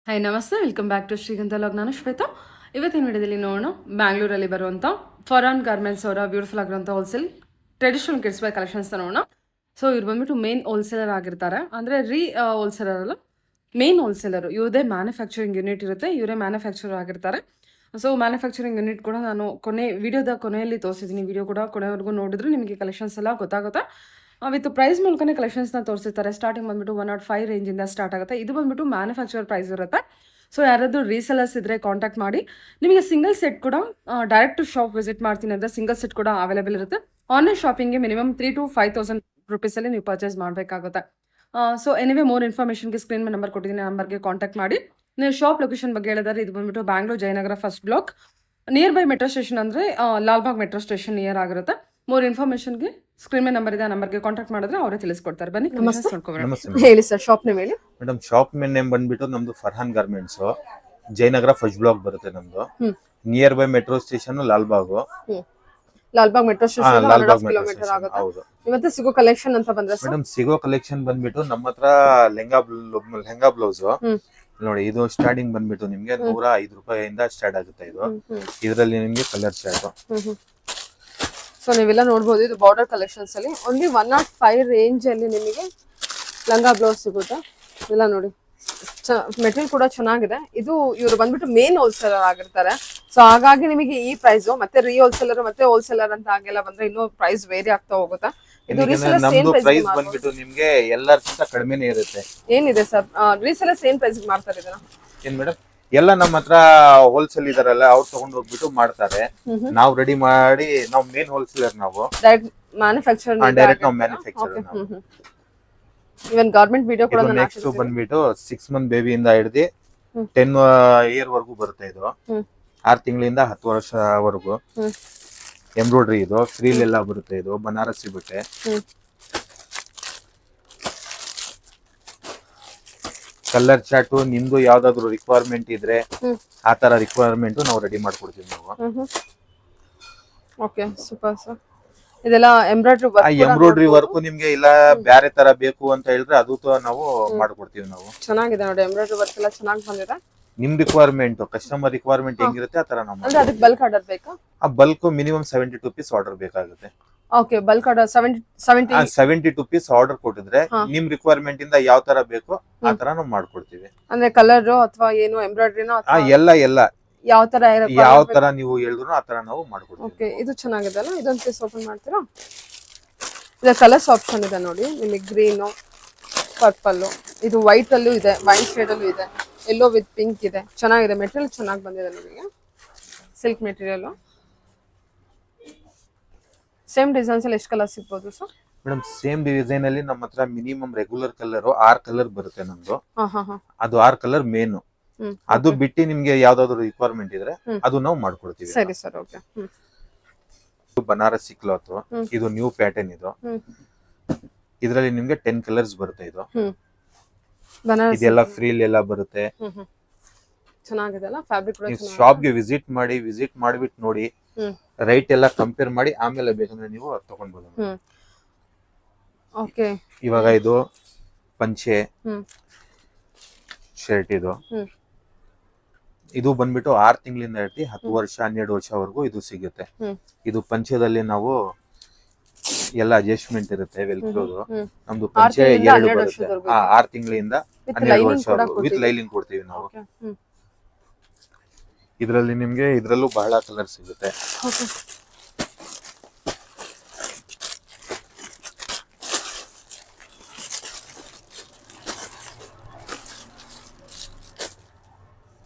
Hi ನಮಸ್ತೆ, welcome back to Shrigandha log. ನಾನು ಶ್ವೇತಾ. ಇವತ್ತಿನ ವಿಡಿಯೋದಲ್ಲಿ ನೋಡೋಣ ಬ್ಯಾಂಗ್ಳೂರಲ್ಲಿ ಬರುವಂಥ ಫಾರಾನ್ ಗಾರ್ಮೆಂಟ್ಸ್ ಅವರ ಬ್ಯೂಟಿಫುಲ್ ಆಗಿರುವಂಥ wholesale traditional kids wear collections ನೋಡೋಣ. ಸೊ ಇವ್ರು ಬಂದ್ಬಿಟ್ಟು ಮೇನ್ ಹೋಲ್ಸೇಲರ್ ಆಗಿರ್ತಾರೆ, ಅಂದರೆ ಹೋಲ್ಸೇಲರ್ ಅಲ್ಲ, ಮೇನ್ ಹೋಲ್ಸೇಲರು. ಇವ್ರದೇ ಮ್ಯಾನುಫ್ಯಾಕ್ಚರಿಂಗ್ ಯೂನಿಟ್ ಇರುತ್ತೆ, ಇವರೇ ಮ್ಯಾನುಫ್ಯಾಕ್ಚರ್ ಆಗಿರ್ತಾರೆ. ಸೊ ಮ್ಯಾನುಫ್ಯಾಕ್ಚರಿಂಗ್ ಯೂನಿಟ್ ಕೂಡ ನಾನು ವಿಡಿಯೋದ ಕೊನೆಯಲ್ಲಿ ತೋರಿಸಿದ್ದೀನಿ. ವಿಡಿಯೋ ಕೂಡ ಕೊನೆವರೆಗೂ ನೋಡಿದ್ರೆ ನಿಮಗೆ ಕಲೆಕ್ಷನ್ಸ್ ಎಲ್ಲ ಗೊತ್ತಾಗುತ್ತೆ. ವಿತ್ ಪ್ರೈಸ್ ಮೂಲಕನೇ ಕಲೆಕ್ಷನ್ಸ್ನ ತೋರಿಸಿರ್ತಾರೆ. ಸ್ಟಾರ್ಟಿಂಗ್ ಬಂದ್ಬಿಟ್ಟು 105 ರೇಂಜಿಂದ ಸ್ಟಾರ್ಟ್ ಆಗುತ್ತೆ. ಇದು ಬಂದ್ಬಿಟ್ಟು ಮ್ಯಾನುಫ್ಯಾಕ್ಚರ್ ಪ್ರೈಸ್ ಇರುತ್ತೆ. ಸೊ ಯಾರಾದರೂ ರೀಸೆಲರ್ಸ್ ಇದ್ದರೆ ಕಾಂಟ್ಯಾಕ್ಟ್ ಮಾಡಿ. ನಿಮಗೆ ಸಿಂಗಲ್ ಸೆಟ್ ಕೂಡ ಡೈರೆಕ್ಟ್ ಶಾಪ್ ವಿಸಿಟ್ ಮಾಡ್ತೀನಿ ಅಂದರೆ ಸಿಂಗಲ್ ಸೆಟ್ ಕೂಡ ಅವೈಲೇಬಲ್ ಇರುತ್ತೆ. ಆನ್ಲೈನ್ ಶಾಪಿಂಗ್ಗೆ ಮಿನಿಮಮ್ 3,000 to 5,000 ರುಪೀಸಲ್ಲಿ ನೀವು ಪರ್ಚೇಸ್ ಮಾಡಬೇಕಾಗುತ್ತೆ. ಸೊ ಎನಿವೇ ಮೋರ್ ಇನ್ಫಾರ್ಮೇಷನ್ಗೆ ಸ್ಕ್ರೀನ್ ಮೇಲೆ ನಂಬರ್ ಕೊಟ್ಟಿದ್ದೀನಿ, ನಂಬರ್ಗೆ ಕಾಂಟ್ಯಾಕ್ಟ್ ಮಾಡಿ. ನೀವು ಶಾಪ್ ಲೊಕೇಶನ್ ಬಗ್ಗೆ ಹೇಳಿದರೆ ಇದು ಬಂದ್ಬಿಟ್ಟು Bangalore Jayanagar first block, near by metro station, ಅಂದರೆ ಲಾಲ್ಬಾಗ್ ಮೆಟ್ರೋ ಸ್ಟೇಷನ್ ನಿಯರ್ ಆಗಿರುತ್ತೆ. ಮೋರ್ ಇನ್ಫಾರ್ಮೇಷನ್ಗೆ ಸ್ಕ್ರೀನ್ ಮೇಲೆ ನಂಬರ್ ಇದೆ, ಆ ನಂಬರ್ಗೆ ಕಾಂಟ್ಯಾಕ್ಟ್ ಮಾಡಿದ್ರೆ ಅವರೇ ತಿಳಿಸ್ಕೊಡ್ತಾರೆ. ಬನ್ನಿ ಹೇಳಿ ಸರ್, ಶಾಪ್ ನೇಮ್ ಹೇಳಿ ಮೇಡಮ್. ಶಾಪ್ ನೇಮ್ ಬಂದ್ಬಿಟ್ಟು ನಮ್ದು Farhan garments, Jayanagar first block ಬರುತ್ತೆ ನಮ್ದು. Near by metro station Lalbagh metro station kilometre ಆಗುತ್ತೆ. ಇವತ್ತು ಸಿಗೋ ಕಲೆಕ್ಷನ್ ಅಂತ ಬಂದ್ರೆ ಮೇಡಮ್, ಸಿಗೋ ಕಲೆಕ್ಷನ್ ಬಂದ್ಬಿಟ್ಟು ನಮ್ಮ ಹತ್ರ ಲೆಹಂಗಾ ಬ್ಲೌಸ್ ನೋಡಿ. ಇದು ಸ್ಟಾರ್ಟಿಂಗ್ ಬಂದ್ಬಿಟ್ಟು ನಿಮ್ಗೆ 105 ರೂಪಾಯಿಯಿಂದ ಸ್ಟಾರ್ಟ್ ಆಗುತ್ತೆ. ಇದರಲ್ಲಿ ನಿಮ್ಗೆ ಕಲರ್ ಚಾರ್ಟ್. ಸೊ ನೀವೆಲ್ಲ ನೋಡ್ಬೋದು, ಇದು ಬಾರ್ಡರ್ ಕಲೆಕ್ಷನ್ಸ್ ಅಲ್ಲಿ ಓನ್ಲಿ 105 ರೇಂಜ್ ಅಲ್ಲಿ ನಿಮಗೆ ಲಂಗಾ ಬ್ಲೌಸ್ ಸಿಗುತ್ತೆ. ಎಲ್ಲ ನೋಡಿ, ಮೆಟೀರಿಯಲ್ ಕೂಡ ಚೆನ್ನಾಗಿದೆ. ಇದು ಇವರು ಬಂದ್ಬಿಟ್ಟು ಮೇನ್ ಹೋಲ್ಸೇಲರ್ ಆಗಿರ್ತಾರೆ. ಸೊ ಹಾಗಾಗಿ ನಿಮಗೆ ಈ ಪ್ರೈಸ್ ಮತ್ತೆ ಹೋಲ್ಸೇಲರ್ ಮತ್ತೆ ಹೋಲ್ಸೇಲರ್ ಅಂತ ಹಾಗೆಲ್ಲ ಬಂದ್ರೆ ಇನ್ನೂ ಪ್ರೈಸ್ ವೇರಿ ಆಗ್ತಾ ಹೋಗುತ್ತೆ. ಇದು ನಮ್ದು ಪ್ರೈಸ್ ಬಂದ್ಬಿಟ್ಟು ನಿಮ್ಗೆ ಎಲ್ಲರಿಗಿಂತ ಕಡಿಮೆನೇ ಇರುತ್ತೆ. ಏನಿದೆ ಸರ್, ರೀಸೆಲರ್ಸ್ ಏನ್ ಪ್ರೈಸ್ ಮಾಡ್ತಾರೆ ಇದನ್ನ? ಏನ್ ಮೇಡಮ್, ಎಲ್ಲ ನಮ್ಮ ಹತ್ರ ಹೋಲ್ಸೇಲ್ ಇದಾರಲ್ಲ, ಅವ್ರು ತಗೊಂಡ್ ಹೋಗ್ಬಿಟ್ಟು ಮಾಡ್ತಾರೆ. ನಾವು ರೆಡಿ ಮಾಡಿ, ನಾವು ಮೇನ್ ಹೋಲ್ಸೇಲರ್, ನಾವು ಡೈರೆಕ್ಟ್ ಮ್ಯಾನುಫ್ಯಾಕ್ಚರ್ ನಾವು ಮ್ಯಾನುಫ್ಯಾಕ್ಚರ್. ಇವನ್ ಗಾರ್ಮೆಂಟ್ ವಿಡಿಯೋ ಕೂಡ ನೆಕ್ಸ್ಟ್ ಬಂದ್ಬಿಟ್ಟು 6 ಮಂತ್ ಬೇಬಿಯಿಂದ ಹಿಡಿದು 10 ಇಯರ್ ವರೆಗೂ ಬರುತ್ತೆ. ಇದು 6 ತಿಂಗಳಿಂದ 10 ವರ್ಷವರೆಗೂ ಎಂಬ್ರಾಯ್ಡ್ರಿ. ಇದು ಫ್ರೀಲ್ ಎಲ್ಲ ಬರುತ್ತೆ. ಇದು ಬನಾರಸಿ ಬಟ್ಟೆ. ಕಲರ್ ಚಾರ್ಟ್ ನಿಮ್ದು ಯಾವ್ದಾದ್ರು ರಿಕ್ವೈರ್ಮೆಂಟ್ ಇದ್ರೆ ಆ ತರ ರಿಕ್ವೈರ್ಮೆಂಟ್ ನಾವು ರೆಡಿ ಮಾಡ್ಕೊಡ್ತೀವಿ ನಾವು. Okay, super sir. ಇದೆಲ್ಲ ಎಂಬ್ರಾಯ್ಡ್ರಿ ವರ್ಕ್ ನಿಮ್ಗೆ ಇಲ್ಲ ಬೇರೆ ತರ ಬೇಕು ಅಂತ ಹೇಳಿದ್ರೆ ಅದು ನಾವು ಮಾಡ್ಕೊಡ್ತೀವಿ ನಾವು. ಚೆನ್ನಾಗಿದೆ ನೋಡಿ, ಎಂಬ್ರಾಯ್ಡ್ರಿ ವರ್ಕ್ ಎಲ್ಲ ಚೆನ್ನಾಗಿ ಬಂದಿದೆ. ನಿಮ್ ರಿಕ್ವೈರ್ಮೆಂಟ್, ಕಸ್ಟಮರ್ ರಿಕ್ವೈರ್ಮೆಂಟ್ ಹೆಂಗಿರುತ್ತೆ ಆ ತರ ನಾವು. ಅಂದ್ರೆ ಅದಕ್ಕೆ ಬಲ್ಕ್ ಆರ್ಡರ್ ಬೇಕಾ? ಆ ಬಲ್ಕ್ ಮಿನಿಮಮ್ 72 ಪೀಸ್ ಆರ್ಡರ್ ಬೇಕಾಗುತ್ತೆ. Okay, bulk order 72 piece order ಕೊಟ್ಟಿದ್ರೆ ನಿಮ್ ರಿಕ್ವೈರ್ಮೆಂಟ್ ಇಂದ ಯಾವ ತರ ಬೇಕು ಆ ತರ ನಾವು ಮಾಡ್ಕೊಡ್ತೀವಿ. ಅಂದ್ರೆ ಕಲರ್ ಅಥವಾ ಏನು ಎಂಬ್ರಾಯ್ಡ್ರಿನೋ ಎಲ್ಲ ಯಾವ ತರ ನೀವು ಹೇಳಿದ್ರು ಆ ತರ ನಾವು ಮಾಡ್ಕೊಡ್ತೀವಿ. ಓಕೆ, ಇದು ಚೆನ್ನಾಗಿದೆ ಅಲ್ಲ. ಇದೊಂದು ಪೀಸ್ ಓಪನ್ ಮಾಡ್ತೀರಾ? ಇದು ಕಲರ್ಸ್ ಆಪ್ಷನ್ ಇದೆ ನೋಡಿ ನಿಮಗೆ. ಗ್ರೀನು, ಪರ್ಪಲ್, ಇದು ವೈಟ್ ಅಲ್ಲೂ ಇದೆ, ವೈನ್ ಶೇಡ್ ಅಲ್ಲೂ ಇದೆ, ಯೆಲ್ಲೋ ವಿತ್ ಪಿಂಕ್ ಇದೆ. ಚೆನ್ನಾಗಿದೆ, ಮೆಟೀರಿಯಲ್ ಚೆನ್ನಾಗಿ ಬಂದಿದೆ ನಿಮಗೆ. Silk material. ಸೇಮ್ ಡಿಸೈನ್ಸ್ ಅಲ್ಲಿ ಎಷ್ಟು ಕಲರ್ ಸಿಗ್ಬೋದು ಸರ್? ಮೇಡಮ್, ಸೇಮ್ ಡಿಸೈನ್ ಅಲ್ಲಿ ನಮ್ಮ ಹತ್ರ ಮಿನಿಮಮ್ ರೆಗ್ಯುಲರ್ ಕಲರ್ 6 ಕಲರ್ ಬರುತ್ತೆ ನಮ್ದು. ಅದು 6 ಕಲರ್ ಮೇನ್. ಅದು ಬಿಟ್ಟು ನಿಮ್ಗೆ ಯಾವ್ದಾದ್ರು ರಿಕ್ವೈರ್ಮೆಂಟ್ ಇದ್ರೆ ಅದು ನಾವು ಮಾಡ್ಕೊಡ್ತೀವಿ. ಸರಿ ಸರ್, ಓಕೆ. ಬನಾರಸಿ ಕ್ಲಾತ್, ಇದು ನ್ಯೂ ಪ್ಯಾಟರ್ನ್. ಇದು ಇದರಲ್ಲಿ ನಿಮ್ಗೆ 10 ಕಲರ್ಸ್ ಬರುತ್ತೆ. ಇದೆಲ್ಲ ಫ್ರೀಲ್ ಎಲ್ಲ ಬರುತ್ತೆ. ಚೆನ್ನಾಗಿದೆ ಅಲ್ಲ, ಫ್ಯಾಬ್ರಿಕ್ ಕೂಡ. ಶಾಪ್ ಗೆ ವಿಸಿಟ್ ಮಾಡಿಬಿಟ್ಟು ನೋಡಿ, ರೈಟ್ ಎಲ್ಲ ಕಂಪೇರ್ ಮಾಡಿ ಆಮೇಲೆ ಬೇಕಂದ್ರೆ ನೀವು ತಗೊಂಡ್ಬೋದು. ಓಕೆ, ಇವಾಗ ಇದು ಪಂಚೆ ಶರ್ಟ್. ಇದು ಬಂದ್ಬಿಟ್ಟು 6 ತಿಂಗಳಿಂದ ಹಿಡಿದು 10 ವರ್ಷ 12 ವರ್ಷವರೆಗೂ ಇದು ಸಿಗುತ್ತೆ. ಇದು ಪಂಚೆದಲ್ಲಿ ನಾವು ಎಲ್ಲ ಅಡ್ಜಸ್ಟ್ಮೆಂಟ್ ಇರುತ್ತೆ. ವೆಲ್ಕ್ರೋದು ನಮ್ದು ಪಂಚೆ 2 ಬರುತ್ತೆ. 6 ತಿಂಗಳಿಂದ 12 ವರ್ಷ ವಿತ್ ಲೈನಿಂಗ್ ಕೊಡ್ತೀವಿ ನಾವು. ಇದರಲ್ಲಿ ನಿಮ್ಗೆ ಇದ್ರಲ್ಲೂ ಬಹಳ ಕಲರ್ ಸಿಗುತ್ತೆ.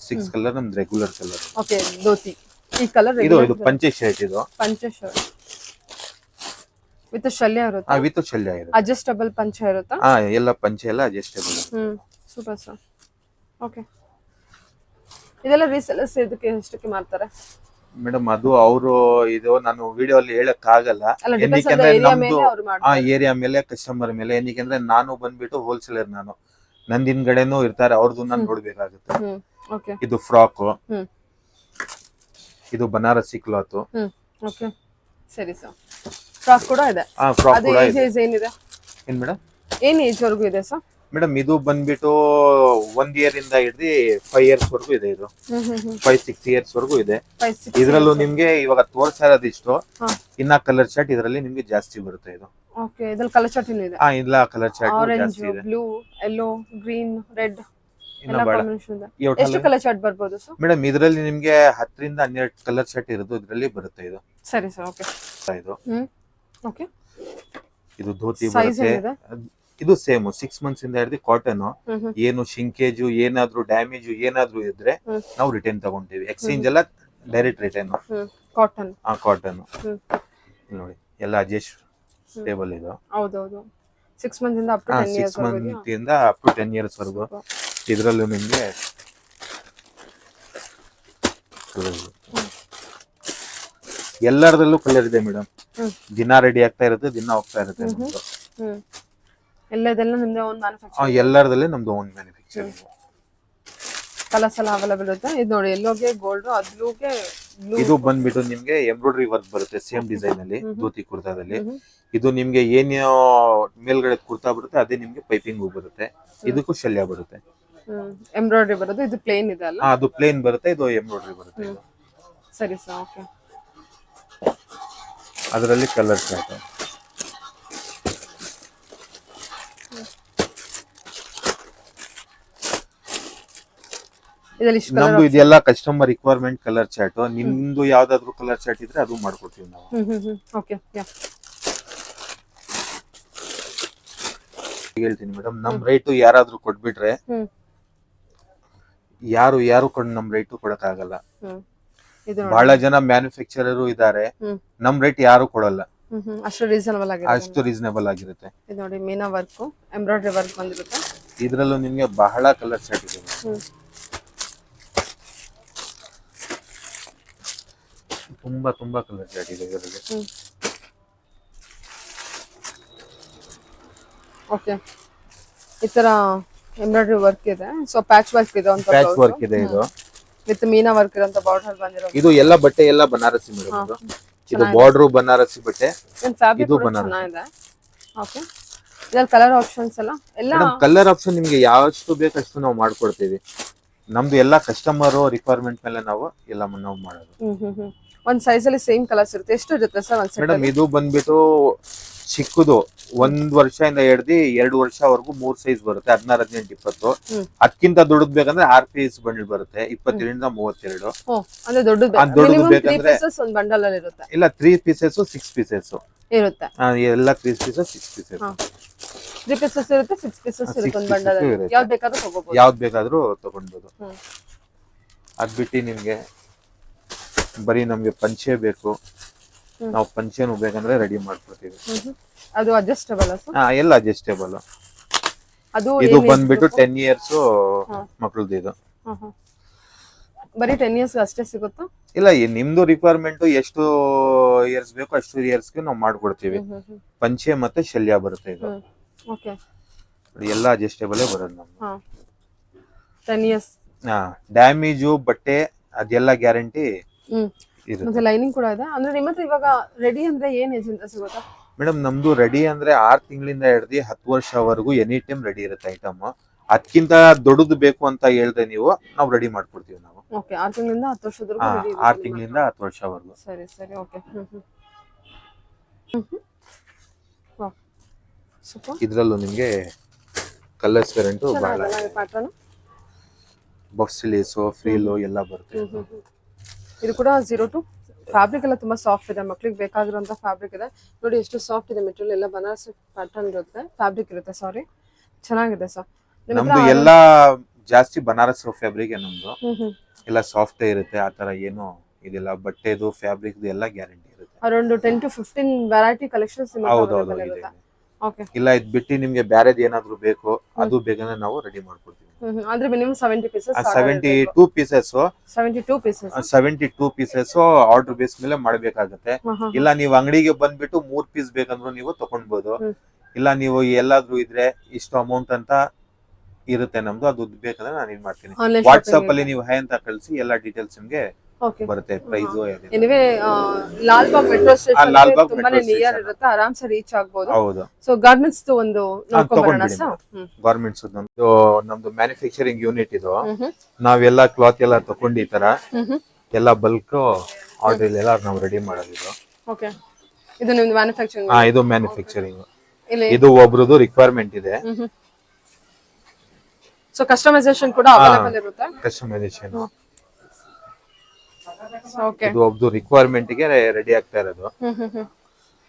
ಸಿಕ್ಸ್ ಕಲರ್ ನಮ್ದು ರೆಗ್ಯುಲರ್ ಕಲರ್. ಓಕೆ, ಧೋತಿ ಈ ಕಲರ್. ಇದು ಪಂಚೆ ಶರ್ಟ್. ಇದು ಪಂಚೆ ಶರ್ಟ್ ವಿತ್ ಶಲ್ಯ ಇರುತ್ತೆ. ವಿತ್ ಶಲ್ಯ ಇರುತ್ತೆ. ಅಡ್ಜಸ್ಟಬಲ್ ಪಂಚೆ ಇರುತ್ತಾ? ಎಲ್ಲ ಪಂಚೆ ಎಲ್ಲ ಅಡ್ಜಸ್ಟಬಲ್. Super sir. ಓಕೆ, ಇದೆಲ್ಲ ರೀಸೆಲರ್ಸ್ ಇದಕ್ಕೆ ಎಷ್ಟಕ್ಕೆ ಮಾಡ್ತಾರೆ ಮೇಡಮ್? ಅದು ಅವರು ಇದು ನಾನು ವಿಡಿಯೋ ಅಲ್ಲಿ ಹೇಳಕ್ ಆಗಲ್ಲ. ಏನಕ್ಕೆ ನಮ್ದು ಏರಿಯಾ ಮೇಲೆ, ಕಸ್ಟಮರ್ ಮೇಲೆ. ಏನಕ್ಕೆ ನಾನು ಬಂದ್ಬಿಟ್ಟು ಹೋಲ್ಸೇಲರ್. ನಾನು ನಂದ್ ಹಿಂದ್ಗಡೆನೂ ಇರ್ತಾರೆ, ಅವ್ರದ್ದು ನಾನು ನೋಡ್ಬೇಕಾಗುತ್ತೆ. ಇದು ಫ್ರಾಕ್, ಇದು ಬನಾರಸಿ ಕ್ಲಾತ್. ಓಕೆ, ಸರಿ ಸರ್. ಫ್ರಾಕ್ ಕೂಡ ಇದೆ. ಫ್ರಾಕ್ ಕೂಡ ಇದೆ. ಏನಿದೆ ಏನ್ ಮೇಡಮ್? ಏನ್ ಏಜ್ ವರೆಗೂ ಇದೆ ಸರ್? ಮೇಡಮ್ ಇದು ಬಂದ್ಬಿಟ್ಟು 1 ಇಯರ್ ಇಂದ ಹಿಡಿದು 5 ಇಯರ್ಸ್ ವರ್ಗೂ ಇದೆ. ಇದು 5-6 ಇಯರ್ಸ್ ವರ್ಗೂ ಇದೆ. ಇದ್ರಲ್ಲೂ ನಿಮ್ಗೆ ಇವಾಗ ತೋರ್ಸ್ತಾ ಇರೋದು ಇಷ್ಟು. ಇನ್ನ ಕಲರ್ ಚಾರ್ಟ್ ಇದರಲ್ಲಿ ನಿಮ್ಗೆ ಜಾಸ್ತಿ ಬರುತ್ತೆ. ಇದು ಓಕೆ, ಇದ್ರಲ್ಲಿ ಕಲರ್ ಚಾರ್ಟ್ ಇದೆ. ಇಲ್ಲ ಕಲರ್ ಚಾರ್ಟ್ ಆರೆಂಜ್, ಜಾಸ್ತಿ ಇದೆ. ಬ್ಲೂ, ಯೆಲ್ಲೋ, ಗ್ರೀನ್, ರೆಡ್ ಇನ್ನ ಬಹಳ ಎಷ್ಟು ಕಲರ್ ಚಾರ್ಟ್ ಬರ್ಬೋದು ಸರ್? ಮೇಡಮ್ ಇದರಲ್ಲಿ ನಿಮ್ಗೆ 10 ರಿಂದ 12 ಕಲರ್ ಚಾರ್ಟ್ ಇರೋದು ಇದರಲ್ಲಿ ಬರುತ್ತೆ. ಇದು ಸರಿ ಸರ್. ಓಕೆ, ಇದು ಓಕೆ. ಇದು ಧೋತಿ ಸೈಜ್ ಬರುತ್ತೆ. ಏನಿದೆ? ಇದು ಸೇಮ್ 6 ಮಂತ್ಸ್ ಇಂದ ಹಿಡಿದು ಕಾಟನ್. ಏನು ಶಿಂಕೇಜು ಏನಾದ್ರೂ ಡ್ಯಾಮೇಜ್ ಏನಾದ್ರೂ ಇದ್ರೆ ನಾವು ರಿಟರ್ನ್ ತಗೊಂತೀವಿ. ಎಕ್ಸ್ಚೇಂಜ್ ಎಲ್ಲ ಡೈರೆಕ್ಟ್ ರಿಟರ್ನ್. ಕಾಟನ್ ಕಾಟನ್ ನೋಡಿ ಎಲ್ಲ ಅಡ್ಜಸ್ಟೇಬಲ್. ಇದು ಹೌದೌದು 6 ಮಂತ್ ಇಂದ ಅಪ್ ಟು 10 ಇಯರ್ಸ್ 6 ಮಂತ್ ಇಂದ ಅಪ್ ಟು 10 ಇಯರ್ಸ್ ವರೆಗೂ. ಇದ್ರಲ್ಲೂ ನಿಮ್ಗೆ ಎಲ್ಲರದಲ್ಲೂ ಕಲರ್ ಇದೆ ಮೇಡಮ್. ದಿನ ರೆಡಿ ಆಗ್ತಾ ಇರುತ್ತೆ, ದಿನ ಹೋಗ್ತಾ ಇರುತ್ತೆ. ಎಲ್ಲದೆಲ್ಲ ನಿಮ್ದು ಓನ್ ಮ್ಯಾನುಫ್ಯಾಕ್ಚರ್? ಎಲ್ಲರದಲ್ಲೇ ನಮ್ದು ಓನ್ ಮ್ಯಾನುಫ್ಯಾಕ್ಚರಿಂಗ್. ಕಲರ್ಸ್ ಎಲ್ಲ ಅವೈಲೇಬಲ್ ಇರುತ್ತೆ. ಇದು ನೋಡಿ ಎಲ್ಲೋಗೆ ಗೋಲ್ಡ್, ಅದ್ಲೂಗೆ ಬ್ಲೂ. ಇದು ಬಂದ್ಬಿಟ್ಟು ನಿಮ್ಗೆ ಎಂಬ್ರಾಯ್ಡರಿ ವರ್ಕ್ ಬರುತ್ತೆ ಸೇಮ್ ಡಿಸೈನ್ ಅಲ್ಲಿ ಧೋತಿ ಕುರ್ತಾದಲ್ಲಿ. ಇದು ನಿಮ್ಗೆ ಏನು ಮೇಲ್ಗಡೆ ಕುರ್ತಾ ಬರುತ್ತೆ ಅದೇ ನಿಮ್ಗೆ ಪೈಪಿಂಗ್ ಬರುತ್ತೆ. ಇದಕ್ಕೂ ಶಲ್ಯ ಬರುತ್ತೆ. ಎಂಬ್ರಾಯ್ಡರಿ ಬರುತ್ತೆ. ಇದು ಪ್ಲೇನ್ ಇದೆ ಅಲ್ಲ? ಅದು ಪ್ಲೇನ್ ಬರುತ್ತೆ, ಇದು ಎಂಬ್ರಾಯ್ಡರಿ ಬರುತ್ತೆ. ಸರಿ ಸರ್. ಓಕೆ, ಅದರಲ್ಲಿ ಕಲರ್ ಚಾರ್ಟ್. ನಮ್ದು ಇದೆಲ್ಲ ಕಸ್ಟಮರ್ ರಿಕ್ವೈರ್ಮೆಂಟ್ ಕಲರ್ ಚಾರ್ಟ್. ನಿಮ್ದು ಯಾವ್ದಾದ್ರು ಕಲರ್ ಚಾರ್ಟ್ ಇದ್ರೆ ಅದು ಮಾಡ್ಕೊಡ್ತೀವಿ ನಾವು. ಓಕೆ, ಹೇಳ್ತೀನಿ ಮೇಡಮ್, ನಮ್ ರೇಟ್ ಯಾರಾದ್ರೂ ಕೊಟ್ಬಿಟ್ರೆ ಯಾರು ಕೊಂಡು ನಮ್ ರೇಟ್ ಕೊಡಕ್ ಆಗಲ್ಲ. ಬಹಳ ಜನ ಮ್ಯಾನುಫ್ಯಾಕ್ಚರರ್ ಇದಾರೆ, ನಮ್ ರೇಟ್ ಯಾರು ಕೊಡಲ್ಲ. ಅಷ್ಟು ರೀಸನಬಲ್ ಆಗಿರುತ್ತೆ. ಇದು ನೋಡಿ ಮೀನಾ ವರ್ಕ್, ಎಂಬ್ರಾಯ್ಡರಿ ವರ್ಕ್ ಬಂದಿರುತ್ತೆ. ಇದ್ರಲ್ಲೂ ನಿಮ್ಗೆ ಬಹಳ ಕಲರ್ ಚಾರ್ಟ್ ಇದೆ. ತುಂಬಾ ಕಲರ್ ಚಾರ್ಟ್ ಇದೆ ಇದರಲ್ಲಿ. ಓಕೆ, ಈ ತರ ಎಂಬ್ರಾಯ್ಡರಿ ವರ್ಕ್ ಇದೆ. ಸೊ ಪ್ಯಾಚ್ ವರ್ಕ್ ಇದೆ, ಒಂದು ಪ್ಯಾಚ್ ವರ್ಕ್ ಇದೆ. ಇದು ವಿತ್ ಮೀನಾ ವರ್ಕ್ ಇರೋಂತ ಬಾರ್ಡರ್ ಬಂದಿರೋದು. ಇದು ಎಲ್ಲ ಬಟ್ಟೆ ಎಲ್ಲ ಬನಾರಸಿ ಮೇಡಮ್. ಇದು ಬಾರ್ಡರ್ ಬನಾರಸಿ ಬಟ್ಟೆ. ಇದು ಚೆನ್ನಾಗಿದೆ. ಓಕೆ, ಇದ್ರಲ್ಲಿ ಕಲರ್ ಆಪ್ಷನ್ಸ್ ಎಲ್ಲ ಕಲರ್ ಆಪ್ಷನ್ ನಿಮ್ಗೆ ಯಾವಷ್ಟು ಬೇಕಷ್ಟು ನಾವು ಮಾಡ್ಕೊಡ್ತೀವಿ. ನಮ್ದು ಎಲ್ಲ ಕಸ್ಟಮರ್ ರಿಕ್ವೈರ್ಮೆಂಟ್ ಮೇಲೆ ನಾವು ಎಲ್ಲ ನಾವು ಮಾಡೋದು. ಒಂದ್ ಸೈಜ್ ಅಲ್ಲಿ ಸೇಮ್ ಕಲರ್ಸ್ ಇರುತ್ತೆ. ಎಷ್ಟು ಇರುತ್ತೆ ಸರ್ ಒಂದ್ ಸೆಟ್? ಮೇಡಮ್ ಇದು ಬಂದ್ಬಿಟ್ಟು ಚಿಕ್ಕದು 1 ವರ್ಷದಿಂದ ಹಿಡ್ದು 2 ವರ್ಷವರೆಗೂ 3 ಸೈಜ್ ಬರುತ್ತೆ. 16, 18, 20. ಅದಕ್ಕಿಂತ ದೊಡ್ಡದ್ ಬೇಕಂದ್ರೆ 6 ಪೀಸ್ ಬಂಡಲ್ ಬರುತ್ತೆ. 22 ರಿಂದ 32. ಅಂದ್ರೆ ದೊಡ್ಡದು ಬೇಕಂದ್ರೆ ಒಂದು ಬಂಡಲ್ ಅಲ್ಲಿ ಇರುತ್ತೆ. ಇಲ್ಲ 3 ಪೀಸಸ್ 6 ಪೀಸಸ್ ಇರುತ್ತೆ. ಎಲ್ಲ 3 ಪೀಸಸ್ 6 ಪೀಸಸ್ 3 ಪೀಸಸ್ ಇರುತ್ತೆ, 6 ಪೀಸಸ್ ಇರುತ್ತೆ ಒಂದು ಬಂಡಲ್ ಅಲ್ಲಿ. ಯಾವ್ದು ಬೇಕಾದ್ರೂ ತಗೋಬಹುದು. ಯಾವ್ದು ಬೇಕಾದ್ರೂ ತಗೊಳ್ಬಹುದು. ಅದ್ ಬಿಟ್ಟು ನಿಮ್ಗೆ ಬರೀ ನಮ್ಗೆ ಪಂಚೆ ಬೇಕು, ನಾವು ಪಂಚೆನು ಬೇಕಂದ್ರೆ ರೆಡಿ ಮಾಡ್ಕೊಡ್ತೀವಿ. ಅದು ಅಡ್ಜಸ್ಟಬಲ್? ಎಲ್ಲ ಅಡ್ಜಸ್ಟೇಬಲ್. ಅದು ಇದು ಬಂದ್ಬಿಟ್ಟು 10 ಇಯರ್ಸ್ ಮಕ್ಕಳದ್ದು. ಇದು ಬರೀ 10 ಇಯರ್ಸ್ ಅಷ್ಟೇ ಸಿಗುತ್ತಾ? ಇಲ್ಲ, ನಿಮ್ದು ರಿಕ್ವೈರ್ಮೆಂಟ್ ಎಷ್ಟು ಇಯರ್ಸ್ ಬೇಕು ಅಷ್ಟು ಇಯರ್ಸ್ಗೆ ನಾವು ಮಾಡ್ಕೊಡ್ತೀವಿ. ಪಂಚೆ ಮತ್ತೆ ಶಲ್ಯ ಬರುತ್ತೆ. ಇದು ಓಕೆ, ಎಲ್ಲ ಅಡ್ಜಸ್ಟೇಬಲ್ ಬರೋದು ನಮ್ದು. 10 ಇಯರ್ಸ್. ಡ್ಯಾಮೇಜು ಬಟ್ಟೆ ಅದೆಲ್ಲ ಗ್ಯಾರಂಟಿ ಮತ್ತೆ ಲೈನಿಂಗ್ ಕೂಡ ಇದೆ. ಅಂದ್ರೆ ನಿಮ್ಮ ಹತ್ರ ಇವಾಗ ರೆಡಿ ಅಂದ್ರೆ ಏನ್ ಏಜ್ ಅಂತ ಸಿಗುತ್ತಾ ಮೇಡಮ್? ನಮ್ದು ರೆಡಿ ಅಂದ್ರೆ 6 ತಿಂಗಳಿಂದ ಹಿಡ್ದು 10 ವರ್ಷವರೆಗೂ ಎನಿ ಟೈಮ್ ರೆಡಿ ಇರುತ್ತೆ ಐಟಮ್. ಅದಕ್ಕಿಂತ ದೊಡ್ಡದು ಬೇಕು ಅಂತ ಹೇಳಿದ್ರೆ ನೀವು ನಾವು ರೆಡಿ ಮಾಡ್ಕೊಡ್ತೀವಿ ನಾವು. ಓಕೆ, 6 ತಿಂಗಳಿಂದ 10 ವರ್ಷದವರೆಗೂ. 6 ತಿಂಗಳಿಂದ 10 ವರ್ಷವರೆಗೂ. ಸರಿ ಸರಿ. Okay, super. ಇದ್ರಲ್ಲೂ ನಿಮ್ಗೆ ಕಲರ್ಸ್ ವೇರಿಯಂಟ್ ಬಹಳ ಪ್ಯಾಟರ್ನ್, ಬಫ್ಸಿಲೀಸು, ಫ್ರೀಲು ಎಲ್ಲ ಬರುತ್ತೆ. ಇದು ಕೂಡ 0 to ಫ್ಯಾಬ್ರಿಕ್ ಎಲ್ಲ ತುಂಬಾ ಸಾಫ್ಟ್ ಇದೆ. ಮಕ್ಳಿಗೆ ಬೇಕಾಗಿರುವಂತ ಫ್ಯಾಬ್ರಿಕ್ ಇದೆ ನೋಡಿ. ಎಷ್ಟು ಸಾಫ್ಟ್ ಇದೆ ಮೆಟೀರಿಯಲ್. ಎಲ್ಲ ಬನಾರಸಿ ಪ್ಯಾಟರ್ನ್ ಇರುತ್ತೆ, ಫ್ಯಾಬ್ರಿಕ್ ಇರುತ್ತೆ. ಸಾರಿ, ಚೆನ್ನಾಗಿದೆ ಸರ್. ನಮ್ದು ಎಲ್ಲ ಜಾಸ್ತಿ ಬನಾರಸ್ ಫ್ಯಾಬ್ರಿಕ್ ನಮ್ದು. ಎಲ್ಲ ಸಾಫ್ಟ್ ಇರುತ್ತೆ. ಆತರ ಏನು ಇದಿಲ್ಲ. ಬಟ್ಟೆದು ಫ್ಯಾಬ್ರಿಕ್ ಎಲ್ಲ ಗ್ಯಾರಂಟಿ ಇರುತ್ತೆ. ಅರೌಂಡ್ 10 to 15 ವೆರೈಟಿ ಕಲೆಕ್ಷನ್ಸ್ ಹೌದೌದು ಇದೆ. ಇಲ್ಲ ಇದ್ ಬಿಟ್ಟು ನಿಮ್ಗೆ ಬ್ಯಾರೆದ್ ಏನಾದ್ರು ಬೇಕು ಅದು ಬೇಕಂದ್ರೆ ನಾವು ರೆಡಿ ಮಾಡ್ಕೊಡ್ತೀವಿ. ಅಂದ್ರೆ minimum 70 pieces 72 pieces 72 pieces order base ಮೇಲೆ ಮಾಡಬೇಕಾಗುತ್ತೆ. ಇಲ್ಲ ನೀವು ಅಂಗಡಿಗೆ ಬಂದ್ಬಿಟ್ಟು 3 ಪೀಸ್ ಬೇಕಂದ್ರೂ ನೀವು ತಗೊಂಡ್ಬೋದು. ಇಲ್ಲ ನೀವು ಎಲ್ಲಾದ್ರೂ ಇದ್ರೆ ಇಷ್ಟು ಅಮೌಂಟ್ ಅಂತ ಇರುತ್ತೆ ನಮ್ದು. ಅದು ಬೇಕಂದ್ರೆ ನಾನು ಏನ್ ಮಾಡ್ತೀನಿ, ವಾಟ್ಸ್ಆಪ್ ಅಲ್ಲಿ ನೀವು ಹೈ ಅಂತ ಕಳಿಸಿ ಎಲ್ಲ ಡೀಟೇಲ್ಸ್ ನಿಮ್ಗೆ ಓಕೆ ಬರುತ್ತೆ price. Anyway Lalbagh metro station Lalbagh ತುಂಬಾನೇ metro ನಿಯರ್ station. ಇರುತ್ತೆ, ಆರಾಮ್ಸೆ ರೀಚ್ ಆಗ್ಬೋದು. ಹೌದು, ಸೊ ಗಾರ್ಮೆಂಟ್ಸ್ ಒಂದು ನೋಡ್ಕೊಂಡ್ ಬರೋಣ ತಗೊಂಡ್ಬಿಡಿ ಸರ್. ಗಾರ್ಮೆಂಟ್ಸ್ ನಮ್ದು ಮ್ಯಾನುಫ್ಯಾಕ್ಚರಿಂಗ್ ಯೂನಿಟ್ ಇದು. ನಾವೆಲ್ಲ ಕ್ಲಾತ್ ಎಲ್ಲ ತಗೊಂಡು ಈ ತರ ಎಲ್ಲ ಬಲ್ಕ್ ಆರ್ಡರ್ ಎಲ್ಲ ನಾವು ರೆಡಿ ಮಾಡೋದಿದು. ಓಕೆ, ಇದು ನಿಮ್ದು ಮ್ಯಾನುಫ್ಯಾಕ್ಚರಿಂಗ್. ಇದು ಮ್ಯಾನುಫ್ಯಾಕ್ಚರಿಂಗ್. ಇಲ್ಲಿ ಇದು ಒಬ್ರದ್ದು ರಿಕ್ವೈರ್ಮೆಂಟ್ ಇದೆ. ಸೊ ಕಸ್ಟಮೈಸೇಷನ್ ಕೂಡ ಅವೈಲೇಬಲ್ ಇರುತ್ತೆ. ಕಸ್ಟಮೈಸೇಷನ್ ಓಕೆ, ಇದು ಒಬ್ದು ರಿಕ್ವೈರ್ಮೆಂಟ್ ಗೆ ರೆಡಿ ಆಗ್ತಾ ಇರೋದು.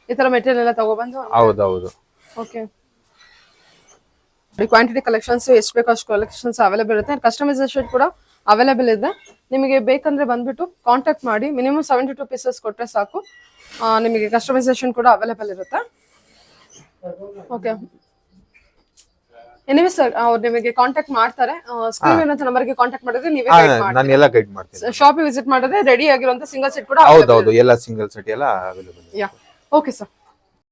ಈ ತರ ಮೆಟೀರಿಯಲ್ ಎಲ್ಲ ತಗೊಬಂದು. ಹೌದೌದು. ಓಕೆ, ಕ್ವಾಂಟಿಟಿ ಕಲೆಕ್ಷನ್ಸ್ ಎಷ್ಟು ಬೇಕೋ ಅಷ್ಟು ಕಲೆಕ್ಷನ್ಸ್ ಅವೈಲೇಬಲ್ ಇರುತ್ತೆ. ಕಸ್ಟಮೈಸೇಷನ್ ಕೂಡ ಅವೈಲೇಬಲ್ ಇದೆ. ನಿಮಗೆ ಬೇಕಂದ್ರೆ ಬಂದ್ಬಿಟ್ಟು ಕಾಂಟ್ಯಾಕ್ಟ್ ಮಾಡಿ. ಮಿನಿಮಮ್ 72 ಪೀಸಸ್ ಕೊಟ್ಟರೆ ಸಾಕು, ನಿಮಗೆ ಕಸ್ಟಮೈಸೇಷನ್ ಕೂಡ ಅವೈಲೇಬಲ್ ಇರುತ್ತೆ. ಓಕೆ, ಎನಿವೆ ಸರ್ ಅವ್ರು ನಿಮಗೆ ಕಾಂಟ್ಯಾಕ್ಟ್ ಮಾಡ್ತಾರೆ. ಸ್ಕ್ರೀನ್ ಇರುವಂತ ನಂಬರ್ಗೆ ಕಾಂಟ್ಯಾಕ್ಟ್ ಮಾಡಿದ್ರೆ ನೀವೇ ನಾನು ಎಲ್ಲ ಗೈಡ್ ಮಾಡ್ತೀನಿ. ಶಾಪಿಗೆ ವಿಸಿಟ್ ಮಾಡಿದ್ರೆ ರೆಡಿ ಆಗಿರುವಂತ ಸಿಂಗಲ್ ಸೆಟ್ ಕೂಡ. ಹೌದೌದು, ಎಲ್ಲ ಸಿಂಗಲ್ ಸೆಟ್ ಎಲ್ಲ ಅವೈಲೇಬಲ್. ಯಾ, ಓಕೆ ಸರ್.